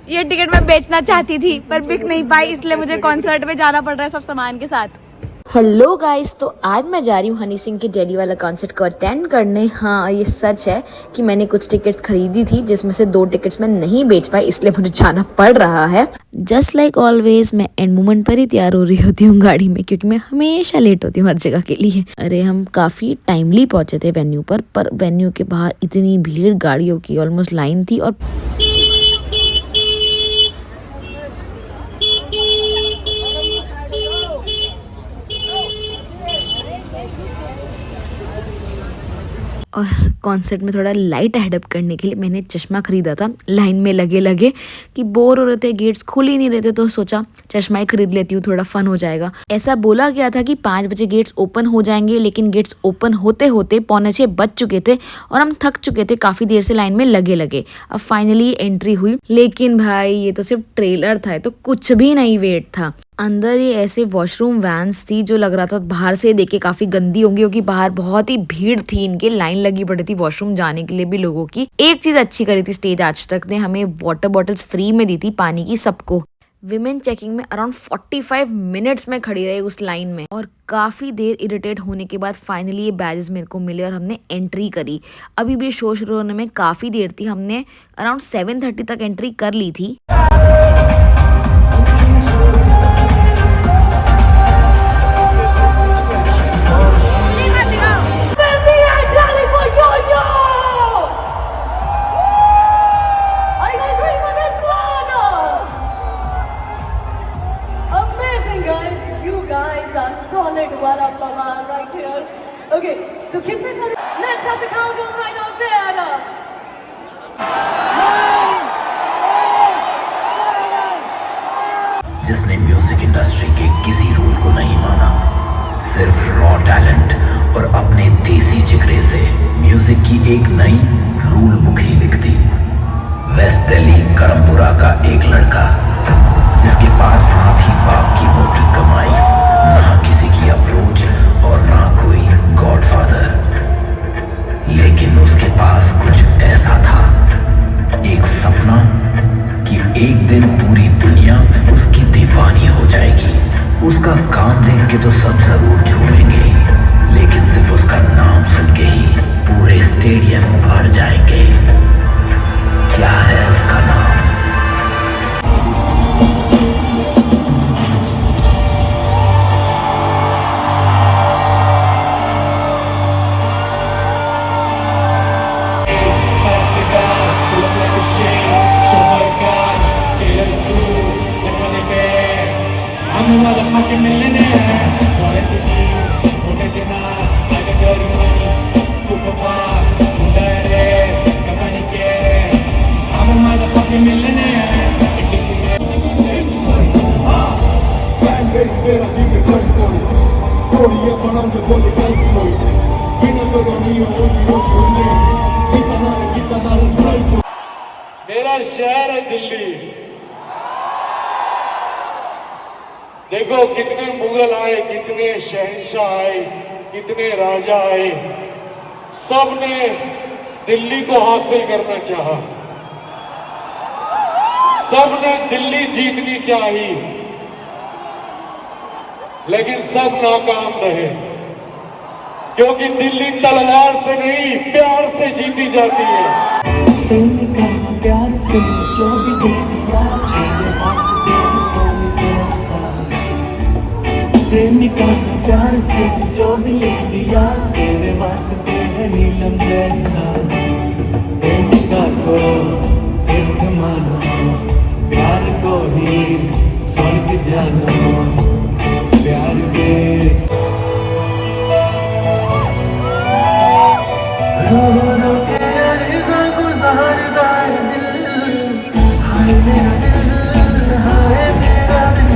ये टिकट मैं बेचना चाहती थी पर बिक नहीं पाई, इसलिए मुझे कॉन्सर्ट में जाना पड़ रहा है सब सामान के साथ। हेलो गाइस, तो आज मैं जा रही हूँ हनी सिंह के दिल्ली वाला कॉन्सर्ट को अटेंड करने। हाँ, ये सच है कि मैंने कुछ टिकट्स खरीदी थी जिसमें से 2 टिकट्स मैं नहीं बेच पाई, इसलिए मुझे जाना पड़ रहा है। जस्ट लाइक ऑलवेज मैं एंड मोमेंट पर ही तैयार हो रही होती हूँ गाड़ी में, क्योंकि मैं हमेशा लेट होती हूँ हर जगह के लिए। अरे हम काफ़ी टाइमली पहुँचे थे वेन्यू पर वेन्यू के बाहर इतनी भीड़ गाड़ियों की, ऑलमोस्ट लाइन थी। और कॉन्सर्ट में थोड़ा लाइट हेडअप करने के लिए मैंने चश्मा खरीदा था। लाइन में लगे लगे कि बोर हो रहे थे, गेट्स खुल ही नहीं रहे थे, तो सोचा चश्मा ही खरीद लेती हूँ, थोड़ा फन हो जाएगा। ऐसा बोला गया था कि 5 बजे गेट्स ओपन हो जाएंगे, लेकिन गेट्स ओपन होते होते 5:45 बज चुके थे और हम थक चुके थे, काफ़ी देर से लाइन में लगे लगे। अब फाइनली एंट्री हुई, लेकिन भाई ये तो सिर्फ ट्रेलर था, तो कुछ भी नहीं वेट था। अंदर ये ऐसे वॉशरूम वैन्स थी जो लग रहा था बाहर से देखे काफी गंदी होंगी, क्योंकि बाहर बहुत ही भीड़ थी, इनके लाइन लगी पड़ी थी वॉशरूम जाने के लिए भी लोगों की। एक चीज अच्छी करी थी स्टेज आज तक ने, हमें वाटर बॉटल्स फ्री में दी थी पानी की सबको। विमेन चेकिंग में अराउंड 45 मिनट्स में खड़ी रही उस लाइन में, और काफ़ी देर इरिटेट होने के बाद फाइनली ये बैजेस मेरे को मिले और हमने एंट्री करी। अभी भी शो शुरू होने में काफ़ी देर थी, हमने अराउंड 7:30 तक एंट्री कर ली थी। Okay, so कितने सारे? Let's have the countdown right out there. 9, 8, 7. जिसने म्यूजिक इंडस्ट्री के किसी रूल को नहीं माना, सिर्फ रॉ टैलेंट और अपने देसी जिगरे से म्यूजिक की एक नई रूल बुक ही लिख दी। वेस्ट दिल्ली करमपुरा का एक लड़का, जिसके पास ना थी बाप की मोटी कमाई, ना किसी की अप्रोच और ना कोई गॉडफादर, लेकिन उसके पास कुछ ऐसा था, एक सपना कि एक दिन पूरी दुनिया उसकी दीवानी हो जाएगी। उसका काम देख के तो सब जरूर झूमेंगे, लेकिन सिर्फ उसका नाम सुन के ही पूरे स्टेडियम भर जाएंगे। क्या है उसका नाम? मेरा शहर है दिल्ली। देखो कितने मुगल आए, कितने शहंशाह आए, कितने राजा आए, सब ने दिल्ली को हासिल करना चाहा, सब ने दिल्ली जीतनी चाहिए, लेकिन सब नाकाम रहे, क्योंकि दिल्ली तलवार से नहीं प्यार से जीती जाती है। प्यार से जो भी दिया तेरे वास्ते सोने जैसा, प्रेमिका प्यार से जो भी ले दिया तेरे वास्ते है नीलम जैसा। प्रेमिका को तीर्थ मानो, प्यार को ही स्वर्ग जानो, प्यार के रो के अर्ज़ा गुज़ारदा है दिल, हाय मेरा दिल, हाय मेरा दिल,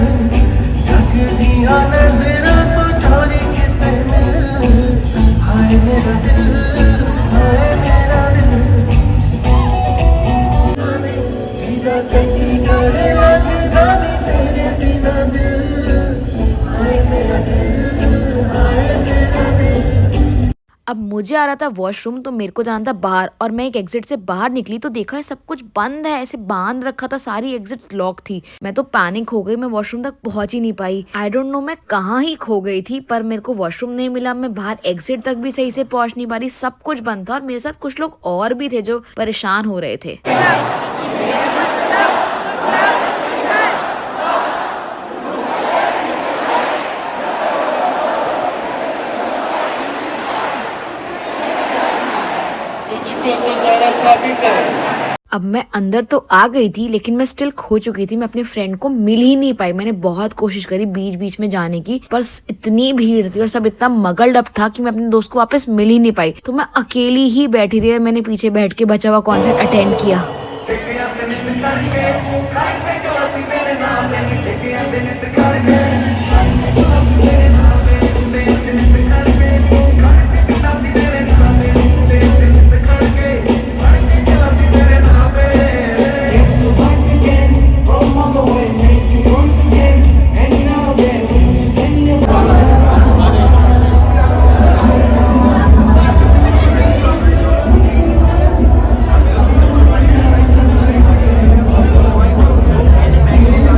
जग दिया नज़रा तो चोरी किते मिल, हाय मेरा दिल, हाय मेरा दिल, जीदा चंगी करे लगदा नी तेरे बिना दिल, हाय मेरा दिल, हाय मेरा दिल। अब मुझे आ रहा था वॉशरूम, तो मेरे को जाना था बाहर, और मैं एक एग्जिट से बाहर निकली तो देखा है सब कुछ बंद है, ऐसे बांध रखा था, सारी एग्जिट लॉक थी। मैं तो पैनिक हो गई, मैं वॉशरूम तक पहुंच ही नहीं पाई। आई डोंट नो मैं कहाँ ही खो गई थी, पर मेरे को वॉशरूम नहीं मिला, मैं बाहर एग्जिट तक भी सही से पहुंच नहीं पा रही, सब कुछ बंद था। और मेरे साथ कुछ लोग और भी थे जो परेशान हो रहे थे। तुझको तो जरा साबित है। अब मैं अंदर तो आ गई थी, लेकिन मैं स्टिल खो चुकी थी। मैं अपने फ्रेंड को मिल ही नहीं पाई। मैंने बहुत कोशिश करी बीच बीच में जाने की, पर इतनी भीड़ थी और सब इतना मगल्ड अप था कि मैं अपने दोस्त को वापस मिल ही नहीं पाई। तो मैं अकेली ही बैठी रही। मैंने पीछे बैठ के बचा हुआ कॉन्सर्ट अटेंड किया।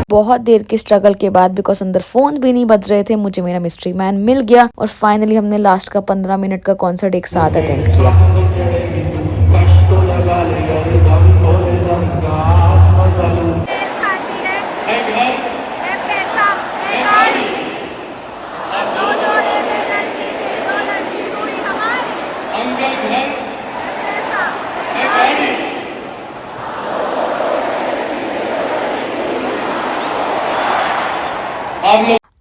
बहुत देर के स्ट्रगल के बाद, बिकॉज अंदर फोन भी नहीं बज रहे थे, मुझे मेरा मिस्ट्री मैन मिल गया और फाइनली हमने लास्ट का 15 मिनट का कॉन्सर्ट एक साथ अटेंड किया।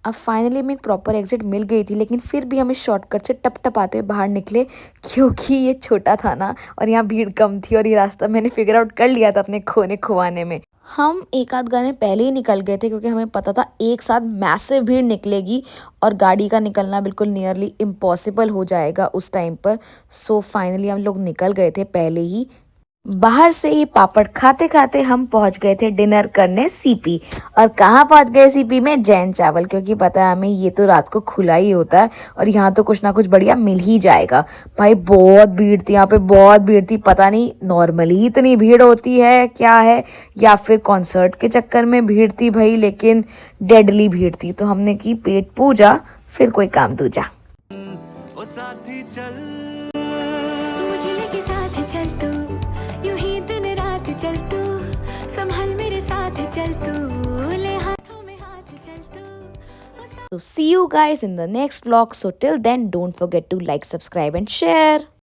अब फाइनली हमें एक प्रॉपर एग्जिट मिल गई थी, लेकिन फिर भी हमें शॉर्टकट से टप टप आते हुए बाहर निकले, क्योंकि ये छोटा था ना और यहाँ भीड़ कम थी और ये रास्ता मैंने फिगर आउट कर लिया था अपने खोने खुवाने में। हम एक आध गाने पहले ही निकल गए थे, क्योंकि हमें पता था एक साथ मैसिव भीड़ निकलेगी और गाड़ी का निकलना बिल्कुल नियरली इम्पॉसिबल हो जाएगा उस टाइम पर। सो फाइनली हम लोग निकल गए थे पहले ही। बाहर से ही पापड़ खाते खाते हम पहुंच गए थे डिनर करने सीपी। और कहाँ पहुंच गए सीपी में? जैन चावल, क्योंकि पता है हमें ये तो रात को खुला ही होता है और यहाँ तो कुछ ना कुछ बढ़िया मिल ही जाएगा। भाई बहुत भीड़ थी यहाँ पे, बहुत भीड़ थी। पता नहीं नॉर्मली इतनी भीड़ होती है क्या है, या फिर कॉन्सर्ट के चक्कर में भीड़ थी भाई, लेकिन डेडली भीड़ थी। तो हमने की पेट पूजा, फिर कोई काम दूजा। ओ साथी चल, मुझे लेके साथ चल तू, यूं ही दिन रात चल तू, संभल मेरे साथ चल तू, ले हाथों में हाथ चल तू। So see you guys in the next vlog. So till then, don't forget to like, subscribe and share.